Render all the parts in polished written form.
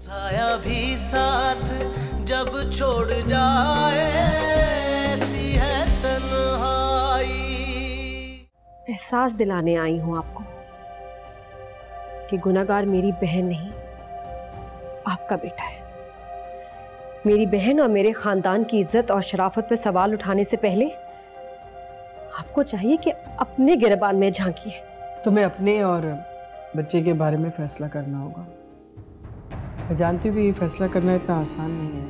साया भी साथ जब छोड़ जाए ऐसी है तन्हाई। एहसास दिलाने आई हूं आपको कि गुनाहगार मेरी बहन नहीं, आपका बेटा है। मेरी बहन और मेरे खानदान की इज्जत और शराफत पे सवाल उठाने से पहले आपको चाहिए कि अपने गिरबान में झांकिए। तुम्हें अपने और बच्चे के बारे में फैसला करना होगा। मैं जानती हूँ कि ये फैसला करना इतना आसान नहीं है,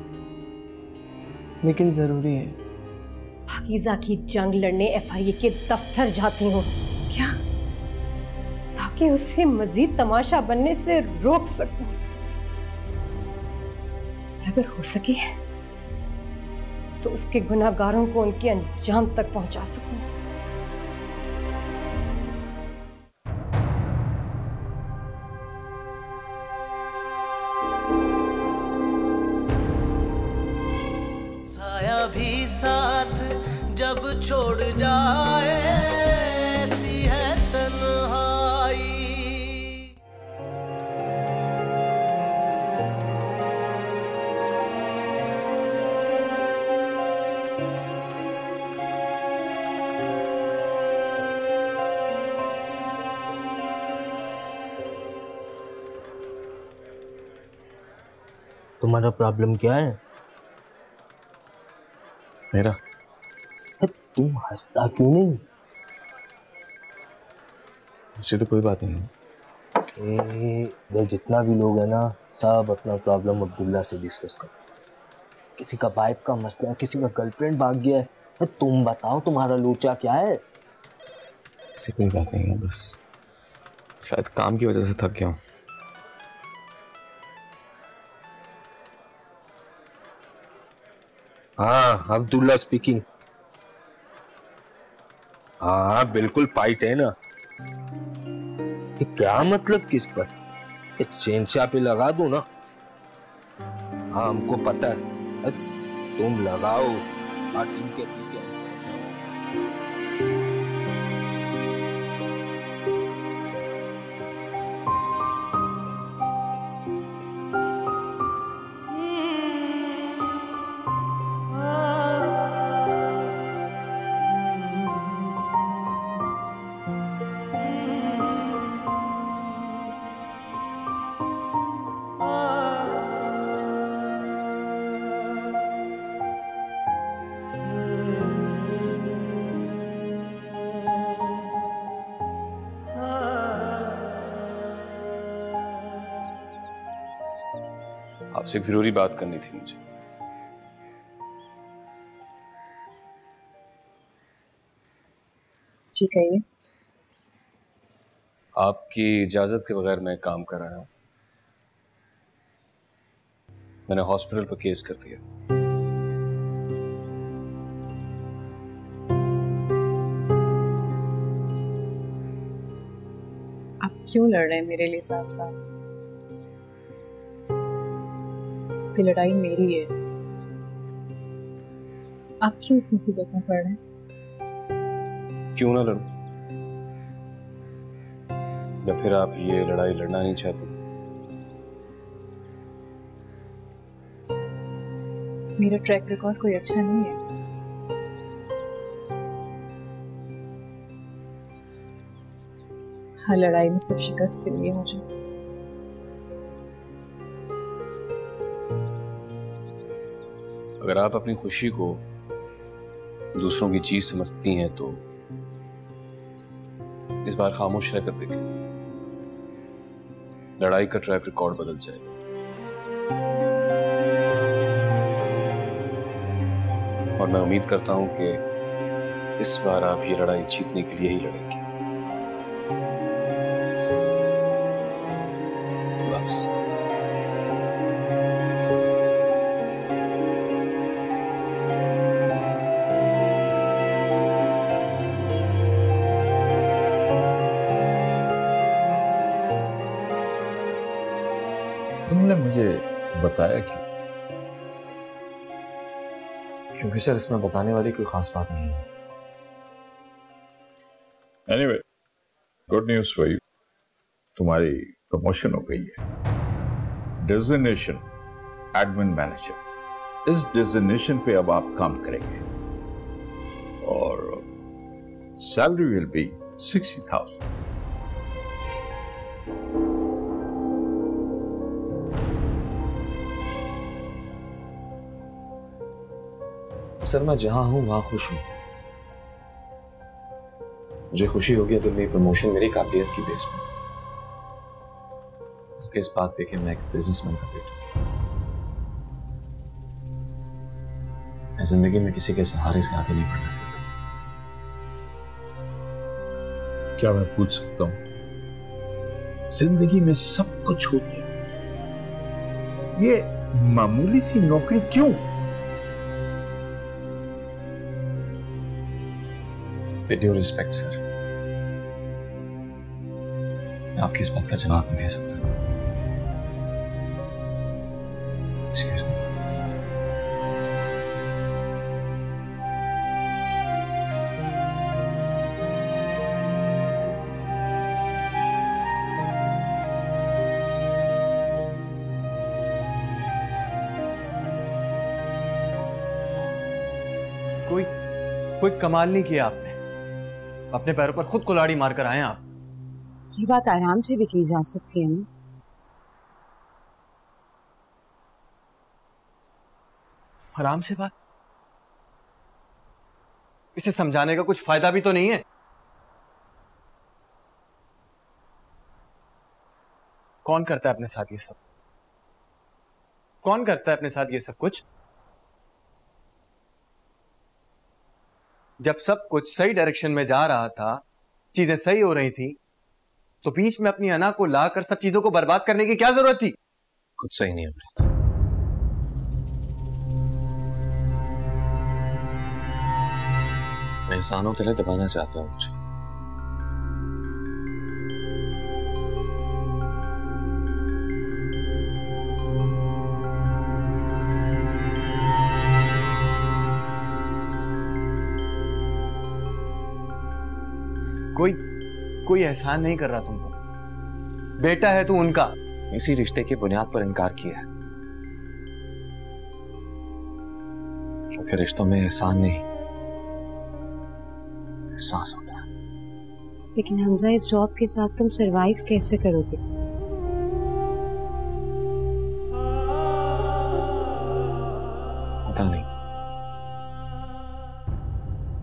लेकिन जरूरी है। पाकीज़ा की जंग लड़ने FIA के दफ्तर जाती हूँ। क्या? ताकि उसे मजीद तमाशा बनने से रोक सकूं। और अगर हो सके तो उसके गुनाहगारों को उनके अंजाम तक पहुंचा सकूं। साया भी साथ जब छोड़ जाए ऐसी है तन्हाई। तुम्हारा प्रॉब्लम क्या है? मेरा? तुम हंसता क्यों नहीं? मुझे तो कोई बात नहीं है। इधर जितना भी लोग है ना, सब अपना प्रॉब्लम अब्दुल्ला से डिस्कस करते हैं। किसी का वाइफ का मसला है, किसी का गर्लफ्रेंड भाग गया है। तुम बताओ तुम्हारा लोचा क्या है? ऐसी कोई बात नहीं है, बस शायद काम की वजह से थक गया हूँ। हाँ, अब्दुल्ला स्पीकिंग। हाँ बिल्कुल पाइट है ना। ये क्या मतलब किस पर? ये चेंचा पे लगा दो ना। हाँ हमको पता है, तुम लगाओ। हाँ ठीक है। आपसे एक जरूरी बात करनी थी मुझे। जी कहिए। आपकी इजाजत के बगैर मैं काम कर रहा हूं। मैंने हॉस्पिटल पर केस कर दिया। आप क्यों लड़ रहे हैं मेरे लिए साथ साथ? ये लड़ाई मेरी है। आप क्यों इस मुसीबत में पड़ रहे हैं? क्यों ना लड़ूं? या फिर आप ये लड़ाई लड़ना नहीं चाहते? मेरा ट्रैक रिकॉर्ड कोई अच्छा नहीं है। हर लड़ाई में सिर्फ शिकस्त हुई है मुझे। अगर आप अपनी खुशी को दूसरों की चीज समझती हैं तो इस बार खामोश रहकर देखें, लड़ाई का ट्रैक रिकॉर्ड बदल जाएगा। और मैं उम्मीद करता हूं कि इस बार आप ये लड़ाई जीतने के लिए ही लड़ेंगे। खुदा हाफिज़। तुमने मुझे बताया क्यों? क्योंकि सर इसमें बताने वाली कोई खास बात नहीं है। Anyway, good news for you. तुम्हारी प्रमोशन हो गई है। Designation admin manager. इस डेजिग्नेशन पे अब आप काम करेंगे और सैलरी विल बी 60,000। सर मैं जहां हूं वहां खुश हूं। मुझे खुशी होगी अगर मेरी प्रमोशन मेरी काबिलियत की बेस पर, इस बात पे कि मैं एक बिजनेसमैन का बेटा हूं। मैं जिंदगी में किसी के सहारे से आगे नहीं बढ़ना चाहता। क्या मैं पूछ सकता हूं, जिंदगी में सब कुछ होते हैं, ये मामूली सी नौकरी क्यों? विद ड्यू रिस्पेक्ट सर, मैं आपकी इस बात का जवाब नहीं दे सकता। Excuse me. कोई कमाल नहीं किया आपने, अपने पैरों पर खुद कुल्हाड़ी मारकर आए आप। ये बात आराम से भी की जा सकती है ना। आराम से बात, इसे समझाने का कुछ फायदा भी तो नहीं है। कौन करता है अपने साथ ये सब? कौन करता है अपने साथ ये सब कुछ? जब सब कुछ सही डायरेक्शन में जा रहा था, चीजें सही हो रही थी, तो बीच में अपनी अना को लाकर सब चीजों को बर्बाद करने की क्या जरूरत थी? कुछ सही नहीं हो रहा था। मैं एहसानों तले दबाना चाहता हूं मुझे। कोई एहसान नहीं कर रहा तुमको। बेटा है तू उनका। इसी रिश्ते की बुनियाद पर इनकार किया है, क्योंकि रिश्तों में एहसान नहीं एहसास होता है। लेकिन हमजा, इस जॉब के साथ तुम सरवाइव कैसे करोगे? पता नहीं,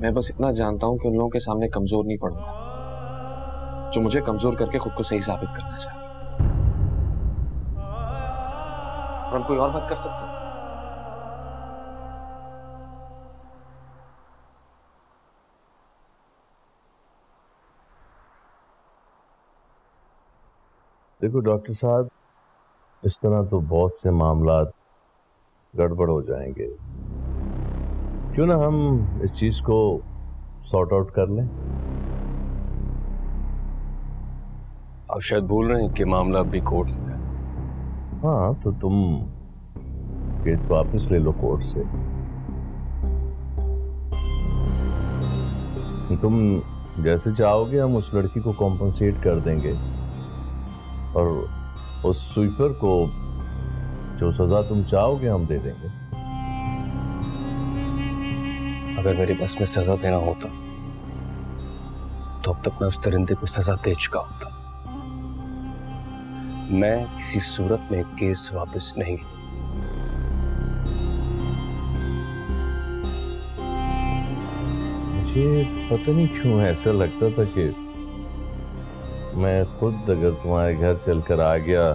मैं बस इतना जानता हूं कि उन लोगों के सामने कमजोर नहीं पड़ूंगा जो मुझे कमजोर करके खुद को सही साबित करना चाहते हैं। और हम कोई और बात कर सकते हैं? देखो डॉक्टर साहब, इस तरह तो बहुत से मामलात गड़बड़ हो जाएंगे। क्यों ना हम इस चीज को सॉर्ट आउट कर लें? आप शायद भूल रहे हैं कि मामला अभी कोर्ट में है। हाँ, तो तुम केस वापस ले लो कोर्ट से। तुम जैसे चाहोगे हम उस लड़की को कॉम्पनसेट कर देंगे और उस स्वीपर को जो सजा तुम चाहोगे हम दे देंगे। अगर मेरी बस में सजा देना होता तो अब तक मैं उस दरिंदे को सजा दे चुका होता। मैं किसी सूरत में केस वापस नहीं लूं। मुझे पता नहीं क्यों ऐसा लगता था कि मैं खुद अगर तुम्हारे घर चलकर आ गया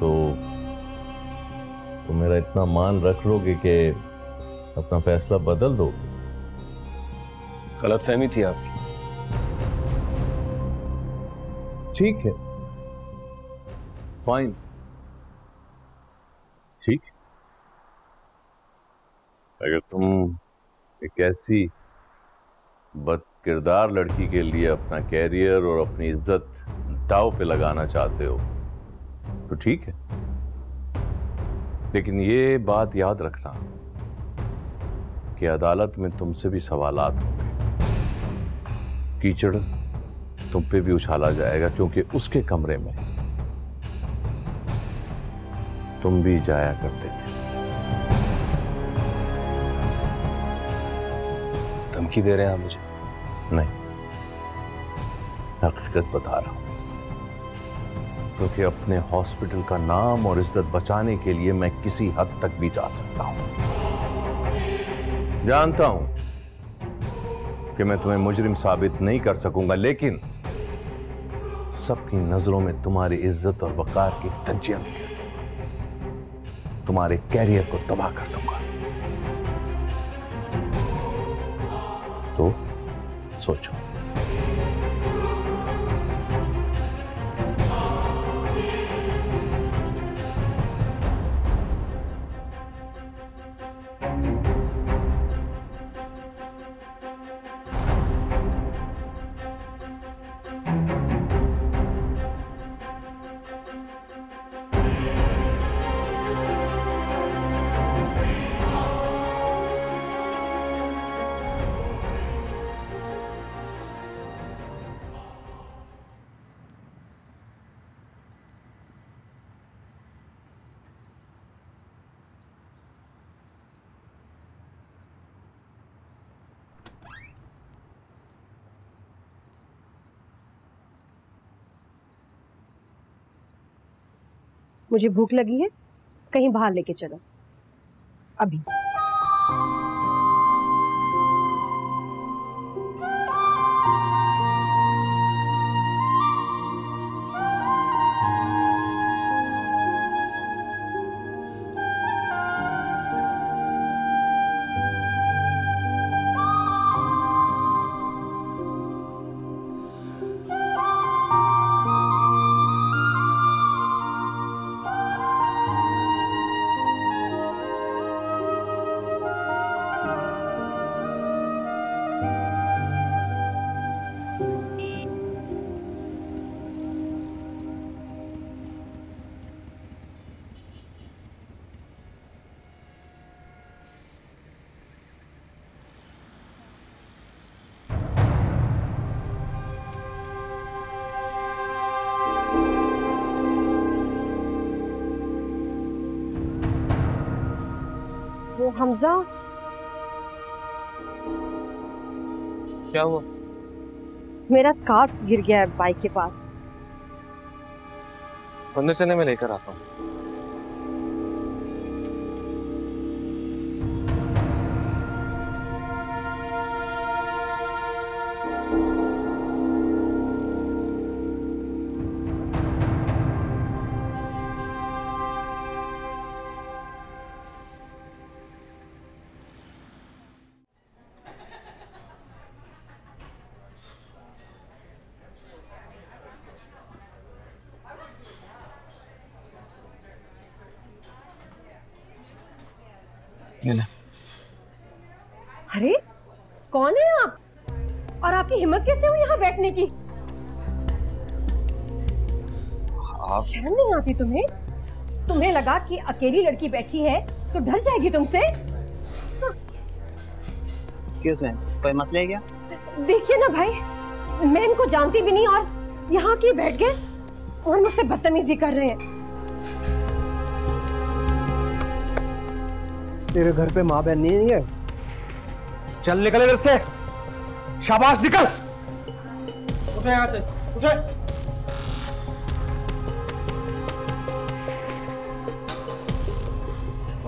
तो मेरा इतना मान रख लोगे कि अपना फैसला बदल दोगे। गलतफहमी थी आपकी। ठीक है, फाइन, ठीक। अगर तुम एक ऐसी बदकिरदार लड़की के लिए अपना कैरियर और अपनी इज्जत दांव पे लगाना चाहते हो तो ठीक है, लेकिन ये बात याद रखना कि अदालत में तुमसे भी सवालात होंगे। कीचड़ तुम पे भी उछाला जाएगा क्योंकि उसके कमरे में तुम भी जाया करते थे। धमकी दे रहे हैं आप मुझे? नहीं, हकीकत बता रहा हूं, क्योंकि अपने हॉस्पिटल का नाम और इज्जत बचाने के लिए मैं किसी हद तक भी जा सकता हूं। जानता हूं कि मैं तुम्हें मुजरिम साबित नहीं कर सकूंगा, लेकिन सबकी नजरों में तुम्हारी इज्जत और वकार की धज्जियां तुम्हारे कैरियर को तबाह कर दूंगा। तो सोचो। मुझे भूख लगी है, कहीं बाहर लेके चलो अभी। वो हमजा, क्या हुआ? मेरा स्कार्फ गिर गया है बाइक के पास। अंदर चले, मैं लेकर आता हूँ। अरे कौन है आप, और आपकी हिम्मत कैसे हुई यहाँ बैठने की? आप शर्म नहीं आती तुम्हें? तुम्हें लगा कि अकेली लड़की बैठी है तो डर जाएगी तुमसे? एक्सक्यूज मी, कोई मसला है क्या? देखिए ना भाई, मैं इनको जानती भी नहीं और यहाँ के बैठ गए और मुझसे बदतमीजी कर रहे हैं। तेरे घर पे माँ बहन नहीं है? चल निकल इधर से, शाबाश निकल। उठे यहाँ से, उठे।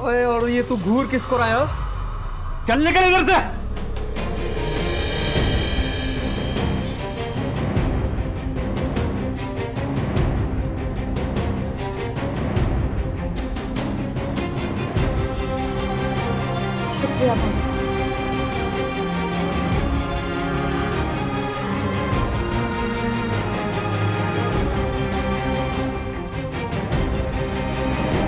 ओए, और ये तू घूर किसको रहा है? चल निकल इधर से।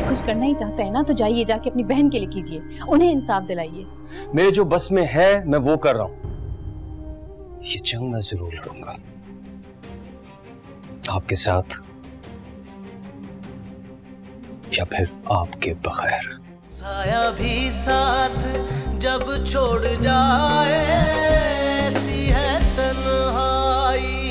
कुछ करना ही चाहते हैं ना तो जाइए, जाके अपनी बहन के लिए कीजिए, उन्हें इंसाफ दिलाइए। मेरे जो बस में है मैं वो कर रहा हूं। ये जंग मैं जरूर लड़ूंगा, आपके साथ या फिर आपके बगैर। साया भी साथ जब छोड़ जाए, ऐसी है तन्हाई।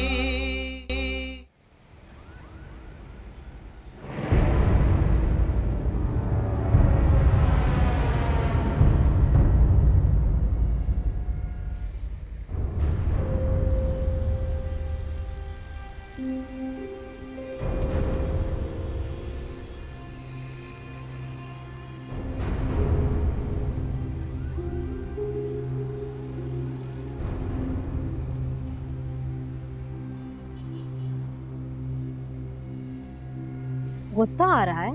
गुस्सा आ रहा है?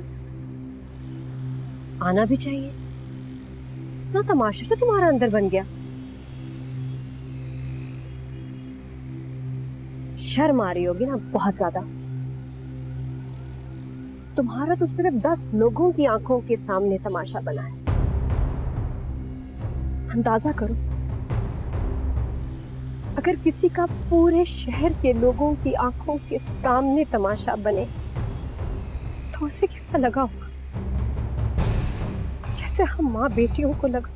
आना भी चाहिए ना, तमाशा तो तुम्हारा अंदर बन गया। शर्म आ रही होगी ना बहुत ज्यादा। तुम्हारा तो सिर्फ 10 लोगों की आंखों के सामने तमाशा बना है। अंदाजा करो, अगर किसी का पूरे शहर के लोगों की आंखों के सामने तमाशा बने तो उसे कैसा लगा होगा? जैसे हम माँ बेटियों को लगा।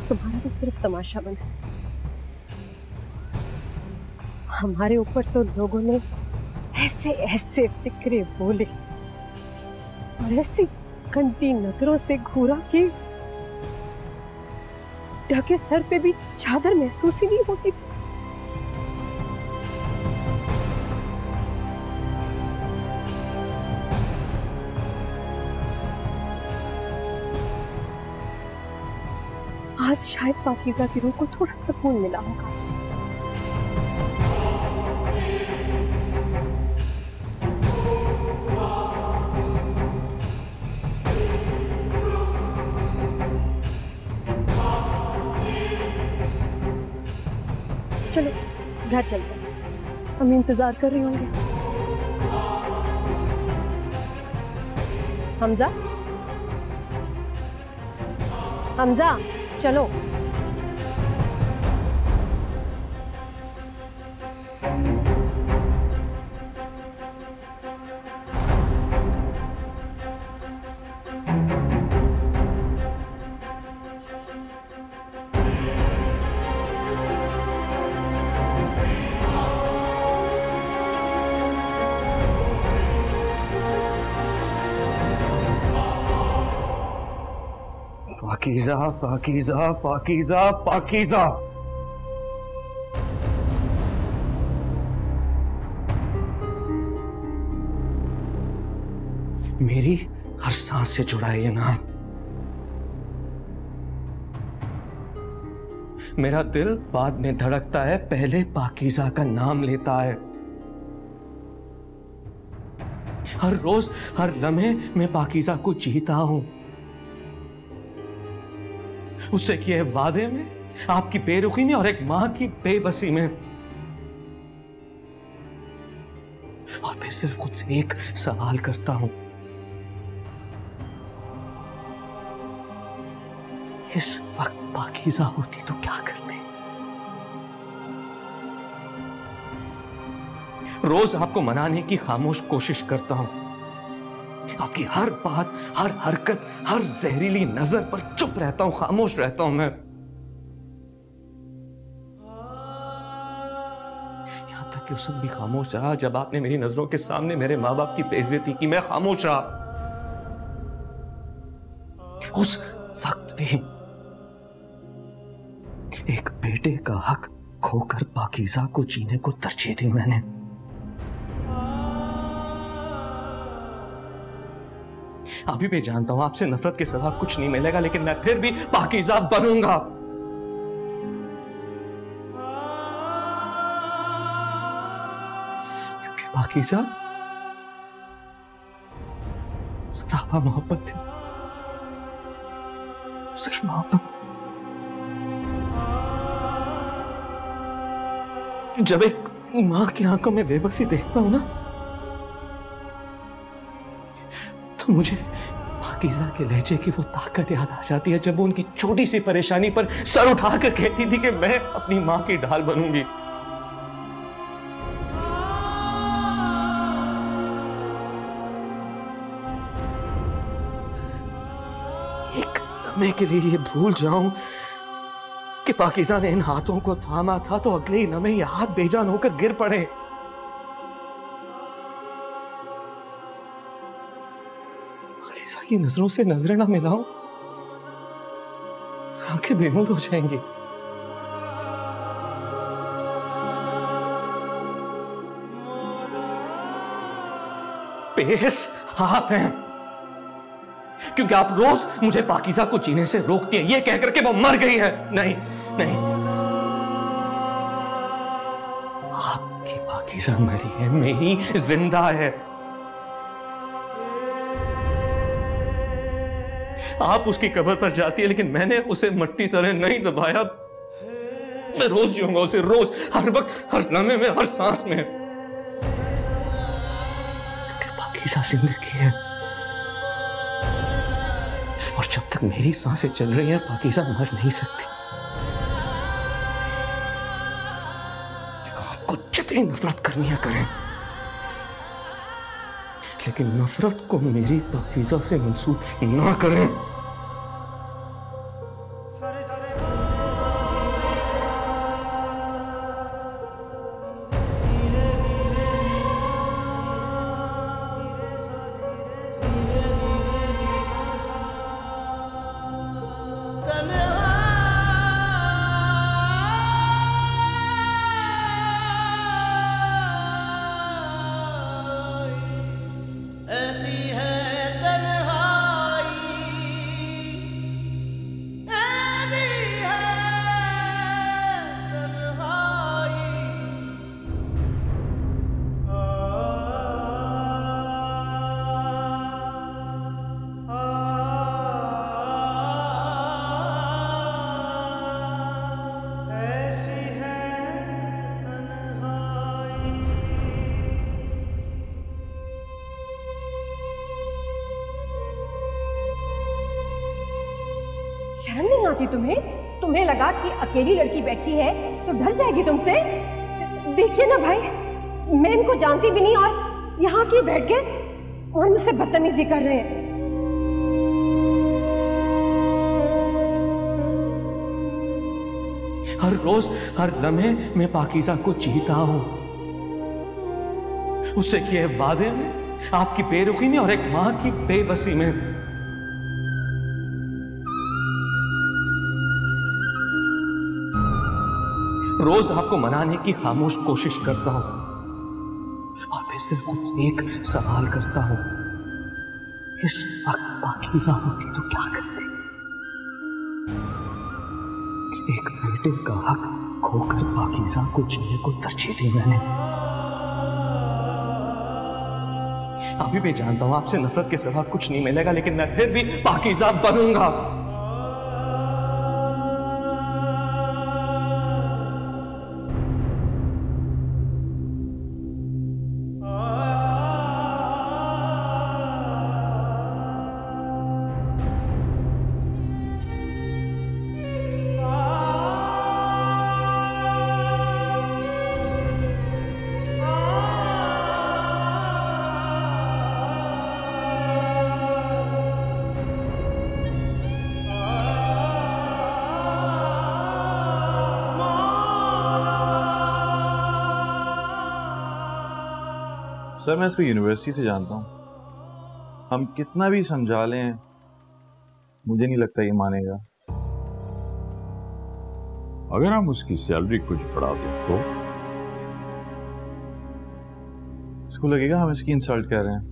तुम्हारा तो सिर्फ तमाशा बना, हमारे ऊपर तो लोगों ने ऐसे ऐसे फिक्रे बोले और ऐसी गंदी नजरों से घूरा कि ढके सर पे भी चादर महसूस ही नहीं होती थी। आज शायद पाकीज़ा की रूह को थोड़ा सुकून मिला होगा। चलो घर चलते हैं, हम इंतजार कर रहे होंगे। हमजा, हमजा चलो। पाकीज़ा, पाकीज़ा, पाकीज़ा, पाकीज़ा। मेरी हर सांस से जुड़ा है ये नाम। मेरा दिल बाद में धड़कता है, पहले पाकीज़ा का नाम लेता है। हर रोज हर लम्हे मैं पाकीज़ा को जीता हूं। उससे किए वादे में, आपकी बेरुखी में और एक मां की बेबसी में। और फिर सिर्फ खुद से एक सवाल करता हूं, इस वक्त पाकीज़ा होती तो क्या करती? रोज आपको मनाने की खामोश कोशिश करता हूं, आपकी हर बात, हर हरकत, हर जहरीली नजर पर चुप रहता हूं, खामोश रहता हूं मैं। यहां तक कि उस वक्त भी खामोश रहा जब आपने मेरी नजरों के सामने मेरे मां बाप की बेइज्जती की, मैं खामोश रहा। उस वक्त भी एक बेटे का हक खोकर पाकीज़ा को जीने को तरजीह दी मैंने। अभी भी जानता हूं आपसे नफरत के सिवा कुछ नहीं मिलेगा, लेकिन मैं फिर भी पाकीज़ा बनूंगा। क्योंकि पाकीज़ा सरापा मोहब्बत थी, सिर्फ मोहब्बत। जब एक मां की आंखों में बेबसी देखता हूं ना, तो मुझे पाकीज़ा के लहजे की वो ताकत याद आ जाती है जब वो उनकी छोटी सी परेशानी पर सर उठाकर कहती थी कि मैं अपनी मां की ढाल बनूंगी। एक लम्हे के लिए ये भूल जाऊं कि पाकीज़ा ने इन हाथों को थामा था, तो अगले ही लम्हे ये हाथ बेजान होकर गिर पड़े। पाकीज़ा की नजरों से नजरें ना मिलाऊं, आंखें बेनूर हो जाएंगी। बेस हाथ हैं, क्योंकि आप रोज मुझे पाकीज़ा को जीने से रोकती हैं, ये कहकर के वो मर गई है। नहीं नहीं, आपकी पाकीज़ा मरी है मेरी जिंदा है। आप उसकी कब्र पर जाती है लेकिन मैंने उसे मट्टी तरह नहीं दबाया। मैं रोज जीऊंगा उसे, रोज, हर वक्त, हर लम्हे में, हर सांस में। पाकीज़ा जिंदगी है और जब तक मेरी सांसें चल रही हैं पाकीज़ा मर नहीं सकती। आपको जितनी नफरत करनी है करें, लेकिन नफरत को मेरी पाकीज़ा से मंसूब ना करें। ऐसी है तन्हाई, ऐसी है तन्हाई। ऐसी है तन्हाई। शर्म नहीं आती तुम्हें? तुम्हें लगा कि अकेली लड़की बैठी है तो डर जाएगी तुमसे? देखिए ना भाई, मैं इनको जानती भी नहीं और यहाँ क्यों बैठ गए और मुझसे बदतमीजी कर रहे हैं। हर रोज, हर लम्हे मैं पाकीज़ा को जीता हूं, उससे किए वादे में, आपकी बेरुखी में और एक मां की बेबसी में। रोज आपको मनाने की खामोश कोशिश करता हूं और फिर सिर्फ उससे एक सवाल करता हूं, इस वक्त पाकीज़ा होती तो क्या करती? एक बेटे का हक खोकर पाकीज़ा को जीने को तरजीह दी मैंने। अभी भी जानता हूं आपसे नफरत के सिवा कुछ नहीं मिलेगा, लेकिन मैं फिर भी पाकीज़ा बनूंगा। सर मैं इसको यूनिवर्सिटी से जानता हूँ, हम कितना भी समझा लें मुझे नहीं लगता ये मानेगा। अगर हम उसकी सैलरी कुछ बढ़ा दें तो इसको लगेगा हम इसकी इंसल्ट कर रहे हैं,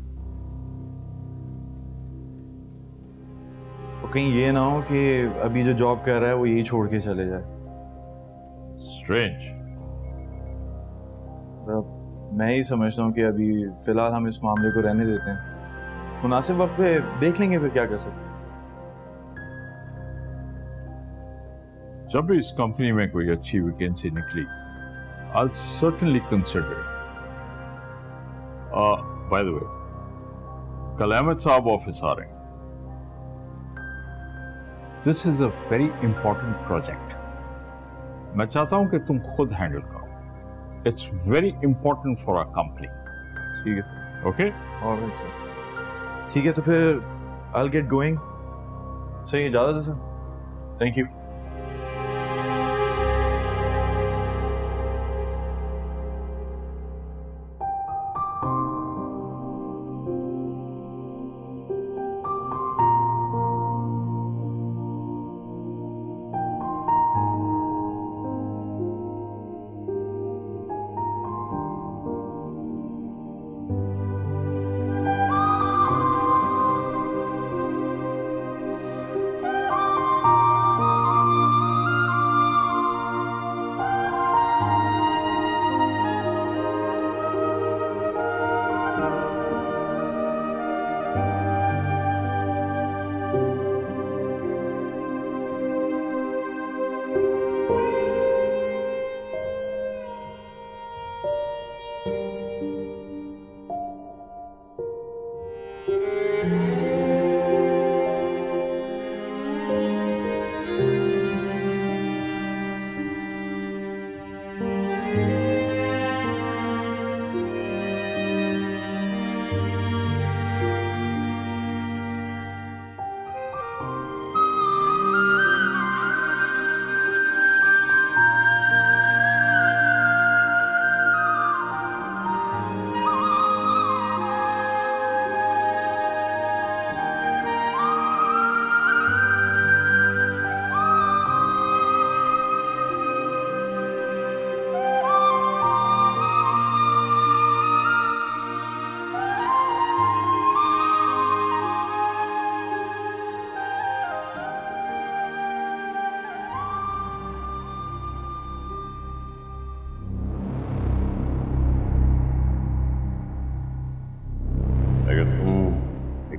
और कहीं ये ना हो कि अभी जो जॉब कर रहा है वो यही छोड़ के चले जाए। स्ट्रेंज। मैं ही समझता हूँ कि अभी फिलहाल हम इस मामले को रहने देते हैं, मुनासिब वक्त पे देख लेंगे फिर क्या कर सकते हैं। जब इस कंपनी में कोई अच्छी वैकेंसी निकली, I'll certainly consider it. By the way, कल अहमद साहब ऑफिस आ रहे हैं। This is a very important project. मैं चाहता हूं कि तुम खुद हैंडल करो। It's very important for our company. ठीक है। Okay? Alright sir. ठीक है तो फिर I'll get going. सही इजाजत है सर। Thank you.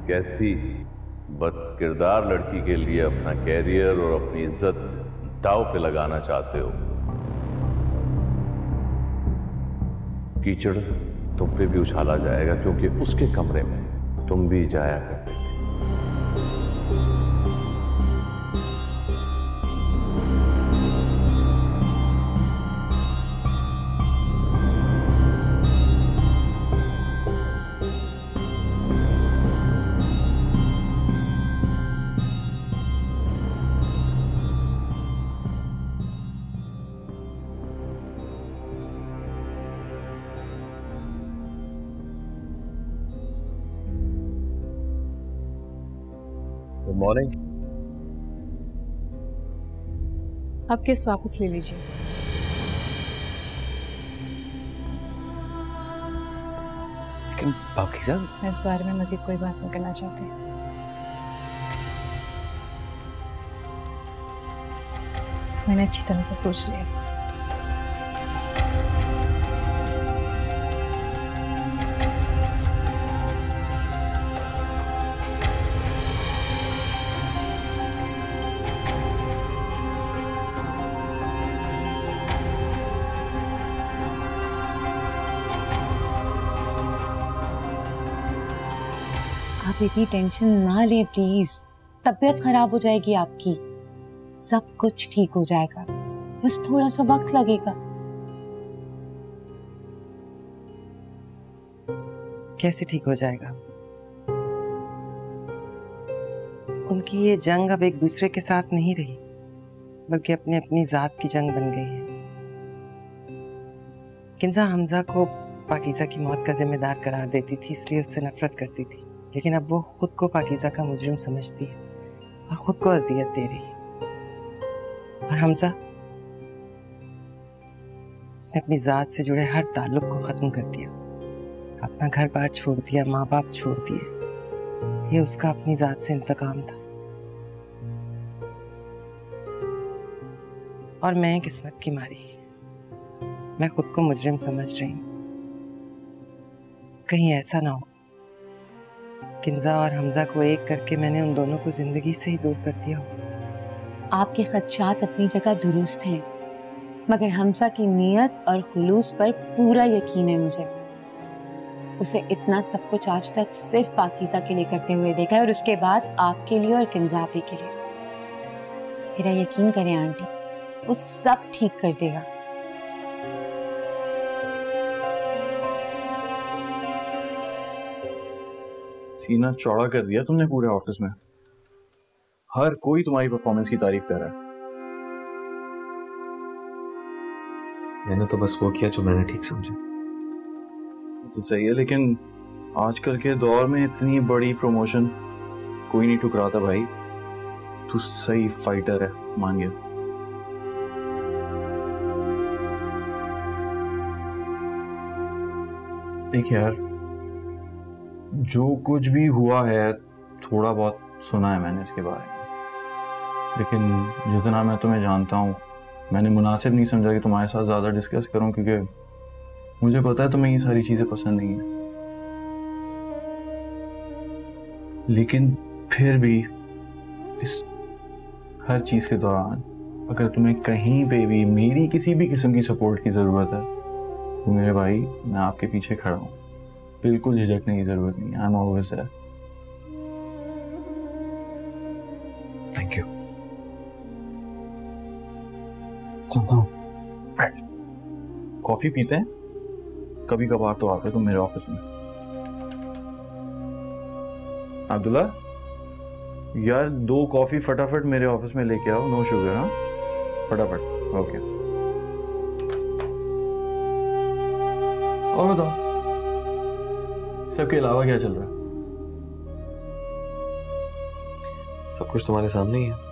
कैसी बदकिरदार लड़की के लिए अपना कैरियर और अपनी इज्जत दांव पे लगाना चाहते हो। कीचड़ तुम पे भी उछाला जाएगा क्योंकि उसके कमरे में तुम भी जाया करते थे। Good morning. अब केस वापस ले लीजिए। लेकिन पाकीज़ा, मैं इस बारे में मजीद कोई बात नहीं करना चाहती। मैंने अच्छी तरह से सोच लिया। आप इतनी टेंशन ना लें प्लीज, तबीयत खराब हो जाएगी आपकी। सब कुछ ठीक हो जाएगा, बस थोड़ा सा वक्त लगेगा। कैसे ठीक हो जाएगा? उनकी ये जंग अब एक दूसरे के साथ नहीं रही, बल्कि अपनी अपनी जात की जंग बन गई है। किंजा हमजा को पाकीज़ा की मौत का जिम्मेदार करार देती थी, इसलिए उससे नफरत करती थी। लेकिन अब वो खुद को पाकीज़ा का मुजरिम समझती है और खुद को अजियत दे रही है। और हमजा, उसने अपनी जात से जुड़े हर ताल्लुक को खत्म कर दिया, अपना घर बार छोड़ दिया, माँ बाप छोड़ दिए। ये उसका अपनी जात से इंतकाम था। और मैं किस्मत की मारी, मैं खुद को मुजरिम समझ रही हूँ। कहीं ऐसा ना हो किंजा और हमजा को एक करके मैंने उन दोनों को जिंदगी से ही दूर कर दिया हो। आपके खदशात अपनी जगह दुरुस्त हैं, मगर हमजा की नीयत और खुलूस पर पूरा यकीन है मुझे। उसे इतना सब कुछ आज तक सिर्फ पाकीज़ा के लिए करते हुए देखा है, और उसके बाद आपके लिए और किंजा आपी के लिए। मेरा यकीन करें आंटी, वो सब ठीक कर देगा। सीना चौड़ा कर दिया तुमने पूरे ऑफिस में। हर कोई तुम्हारी परफॉर्मेंस की तारीफ कर रहा है। मैंने तो बस वो किया जो मैंने ठीक समझा। तो सही है, लेकिन आजकल के दौर में इतनी बड़ी प्रमोशन कोई नहीं ठुकराता भाई। तू सही फाइटर है, मान गया। देख यार, जो कुछ भी हुआ है थोड़ा बहुत सुना है मैंने इसके बारे में, लेकिन जितना मैं तुम्हें जानता हूँ, मैंने मुनासिब नहीं समझा कि तुम्हारे साथ ज़्यादा डिस्कस करूँ, क्योंकि मुझे पता है तुम्हें ये सारी चीज़ें पसंद नहीं है। लेकिन फिर भी इस हर चीज़ के दौरान अगर तुम्हें कहीं पे भी मेरी किसी भी किस्म की सपोर्ट की ज़रूरत है तो मेरे भाई, मैं आपके पीछे खड़ा हूँ। बिल्कुल झिझकने की जरूरत नहीं है। I am always there. Thank you. चलता हूँ। कॉफी पीते हैं? कभी कभार तो आते तुम मेरे ऑफिस में। अब्दुल्ला यार, 2 कॉफी फटाफट मेरे ऑफिस में लेके आओ, नो शुगर। हाँ, फटाफट। ओके। और बताओ, सबके अलावा क्या चल रहा है? सब कुछ तुम्हारे सामने ही है।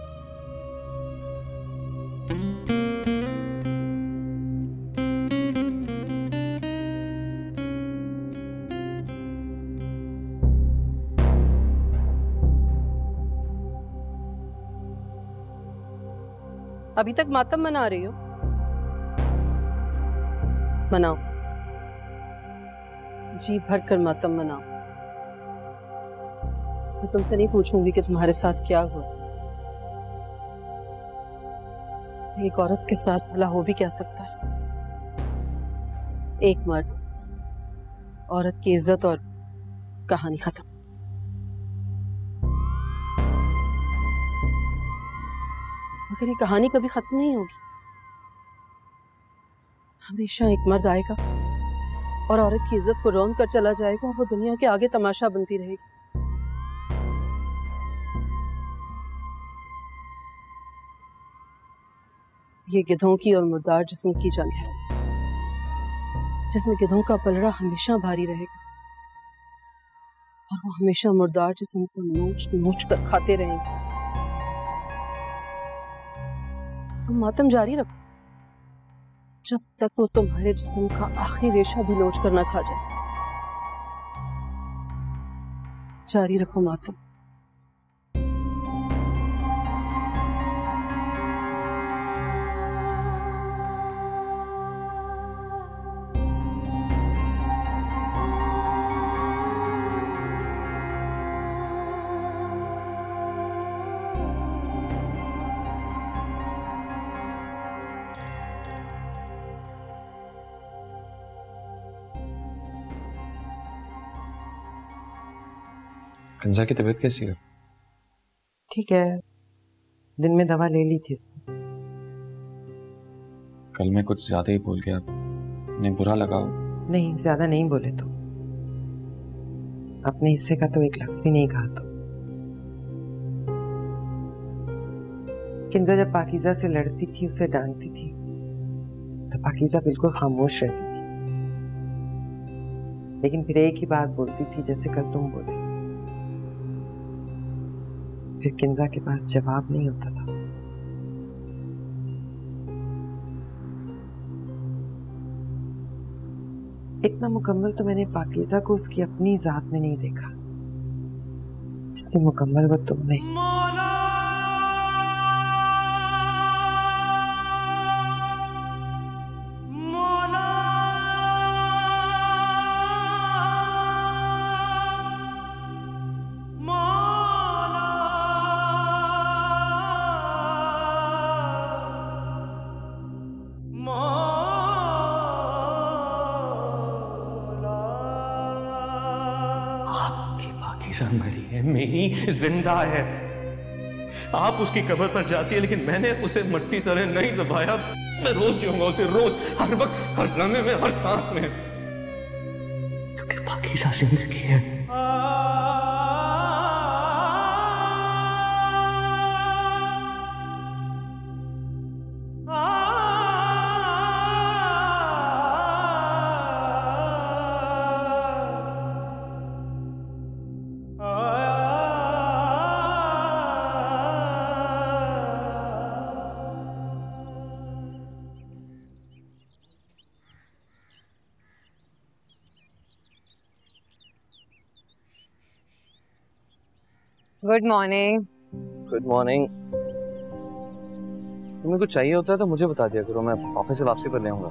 अभी तक मातम मना रही हो? मनाओ, जी भर कर मातम मनाओ। मैं तुमसे नहीं पूछूंगी कि तुम्हारे साथ क्या हुआ। एक औरत के साथ भला हो भी क्या सकता है? एक मर्द, औरत की इज्जत और कहानी खत्म। मगर ये कहानी कभी खत्म नहीं होगी। हमेशा एक मर्द आएगा और औरत की इज्जत को रौंद कर चला जाएगा और वो दुनिया के आगे तमाशा बनती रहेगी। ये गिद्धों की और मुर्दार जिस्म की जंग है, जिसमें गिद्धों का पलड़ा हमेशा भारी रहेगा और वो हमेशा मुर्दार जिस्म को नोच नोच कर खाते रहेंगे। तुम मातम जारी रखो जब तक वो तुम्हारे जिस्म का आखिरी रेशा भी नोच कर ना खा जाए। जारी रखो मातम। कंजा की तबीयत कैसी है? ठीक है, दिन में दवा ले ली थी उसने। कल मैं कुछ ज्यादा ही बोल गया, उन्हें बुरा लगा? नहीं, ज्यादा नहीं बोले तो। अपने हिस्से का तो एक लफ्ज भी नहीं कहा तो। किंजा जब पाकीज़ा से लड़ती थी, उसे डांटती थी, तो पाकीज़ा बिल्कुल खामोश रहती थी, लेकिन फिर एक ही बात बोलती थी जैसे कल तुम बोले। फिर किंजा के पास जवाब नहीं होता था। इतना मुकम्मल तो मैंने पाकीज़ा को उसकी अपनी जात में नहीं देखा जितनी मुकम्मल वो तुम में। मरी है, मेरी जिंदा है। आप उसकी कब्र पर जाती है, लेकिन मैंने उसे मट्टी तरह नहीं दबाया। मैं रोज जीऊंगा उसे, रोज, हर वक्त, हर लम्हे में, हर सांस में, क्योंकि पाकीज़ा जिंदगी है। Good morning. Good morning. तुम्हें कुछ चाहिए होता है तो मुझे बता दिया करो, मैं ऑफिस से वापसी पर ले आऊंगा।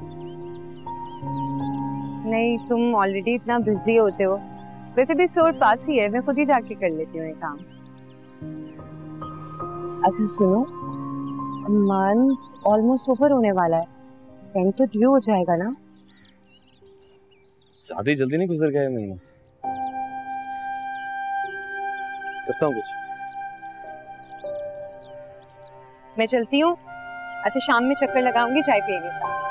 नहीं, तुम ऑलरेडी इतना बिजी होते हो। वैसे भी स्टोर पास ही है, मैं खुद ही जाके कर लेती हूँ ये काम। अच्छा सुनो, मंथ ऑलमोस्ट ओवर होने वाला है, रेंट तो ड्यू हो जाएगा ना? ज्यादा जल्दी नहीं गुजर गया महीना। करता हूँ कुछ। मैं चलती हूँ। अच्छा, शाम में चक्कर लगाऊंगी, चाय पिएंगे साथ।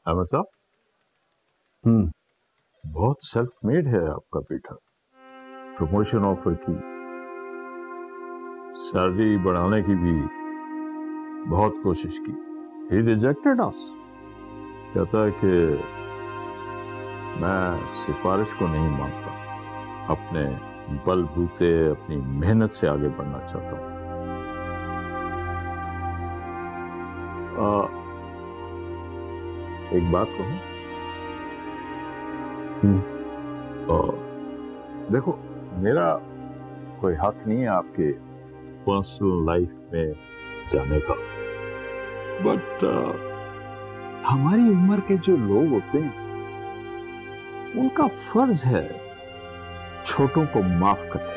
अहमद साहब, बहुत सेल्फ मेड है आपका बेटा। प्रमोशन ऑफर की, सैलरी बढ़ाने की भी बहुत कोशिश की। ही रिजेक्टेड अस। कहता है कि मैं सिफारिश को नहीं मानता, अपने बलबूते अपनी मेहनत से आगे बढ़ना चाहता हूँ। एक बात कहूं? और देखो, मेरा कोई हक नहीं है आपके पर्सनल लाइफ में जाने का, बट हमारी उम्र के जो लोग होते हैं उनका फर्ज है छोटों को माफ करने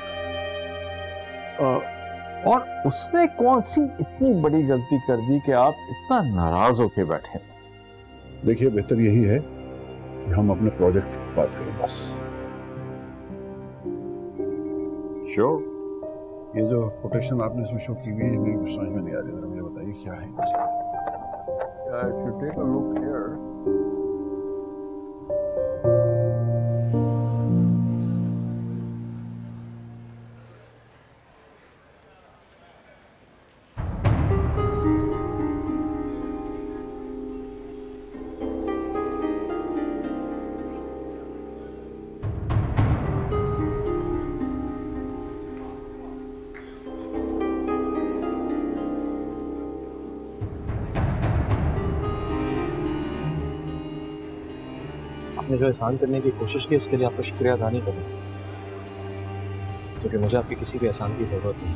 का। और उसने कौन सी इतनी बड़ी गलती कर दी कि आप इतना नाराज होके बैठे? देखिए, बेहतर यही है कि हम अपने प्रोजेक्ट की बात करें बस। श्योर। ये जो कोटेशन आपने इसमें शो की हुई है मेरी कुछ समझ में नहीं आ रही, मुझे बताइए क्या है? If you take a look here, आपने जो एहसान करने की कोशिश की उसके लिए आपका शुक्रिया अदा नहीं करूँ, क्योंकि मुझे आपके किसी भी एहसान की जरूरत नहीं।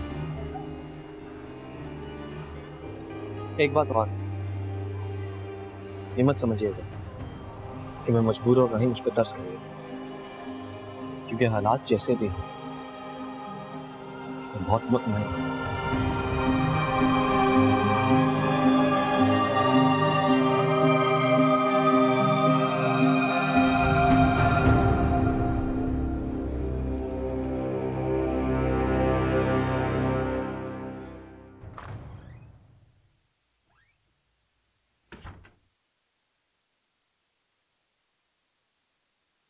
एक बात और, ये मत समझिएगा कि मैं मजबूर और नहीं मुझ पर तरस करिएगा, क्योंकि हालात जैसे भी हैं मैं बहुत मुतमईन हूं।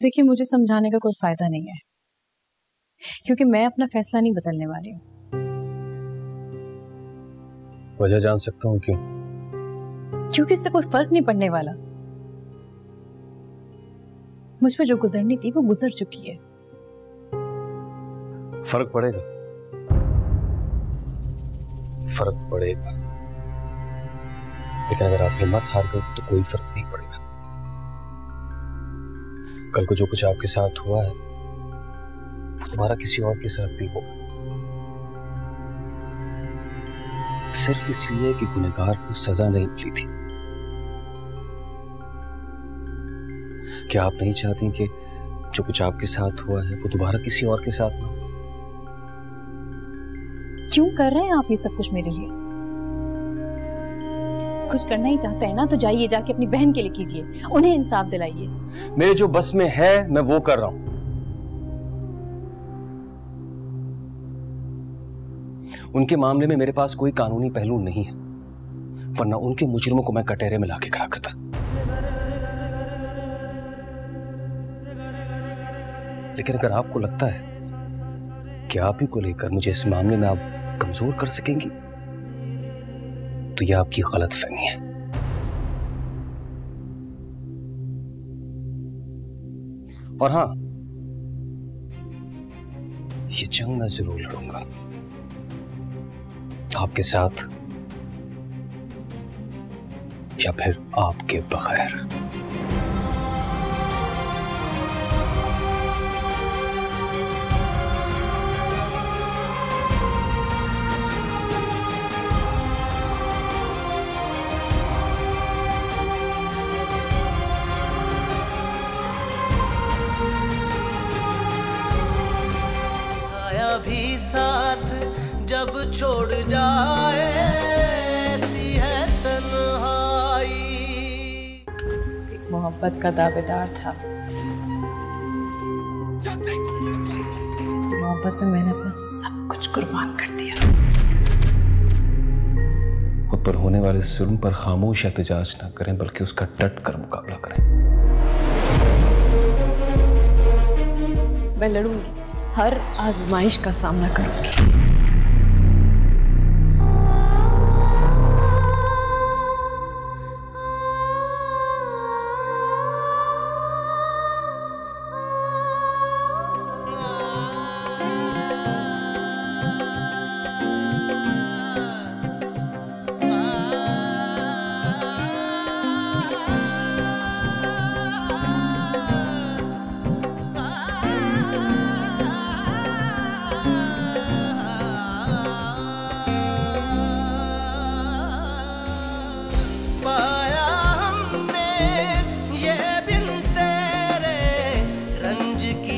देखिए, मुझे समझाने का कोई फायदा नहीं है, क्योंकि मैं अपना फैसला नहीं बदलने वाली हूँ। वजह जान सकता हूँ क्यों? क्योंकि इससे कोई फर्क नहीं पड़ने वाला। मुझ पे जो गुजरनी थी वो गुजर चुकी है। फर्क पड़ेगा, फर्क पड़ेगा, लेकिन अगर आप हिम्मत हार गए तो कोई फर्क नहीं पड़ेगा। कल को जो कुछ आपके साथ हुआ है वो तुम्हारा किसी और के साथ भी होगा, सिर्फ इसलिए कि गुनहगार को सजा नहीं मिली थी। क्या आप नहीं चाहती कि जो कुछ आपके साथ हुआ है वो दोबारा किसी और के साथ ना हो? क्यों कर रहे हैं आप ये सब कुछ मेरे लिए? कुछ करना ही चाहते हैं ना, तो जाइए, जाके अपनी बहन के लिए कीजिए, उन्हें इंसाफ दिलाइए। मेरे जो बस में है मैं वो कर रहा हूं। उनके मामले में मेरे पास कोई कानूनी पहलू नहीं है, वरना उनके मुजरिमों को मैं कटहरे में लाके खड़ा करता। लेकिन अगर आपको लगता है कि आप ही को लेकर मुझे इस मामले में आप कमजोर कर सकेंगी तो यह आपकी गलतफहमी है। और हां, ये जंग मैं जरूर लड़ूंगा, आपके साथ या फिर आपके बगैर। भी साथ जब छोड़ जाए ऐसी है तन्हाई। एक मोहब्बत का दावेदार था, जिसकी मोहब्बत में मैंने अपना सब कुछ कुर्बान कर दिया। खुद पर होने वाले जुल्म पर खामोश एहतजाज न करें, बल्कि उसका डट कर मुकाबला करें। मैं लड़ूंगी, हर आजमाइश का सामना करूंगी। रंज की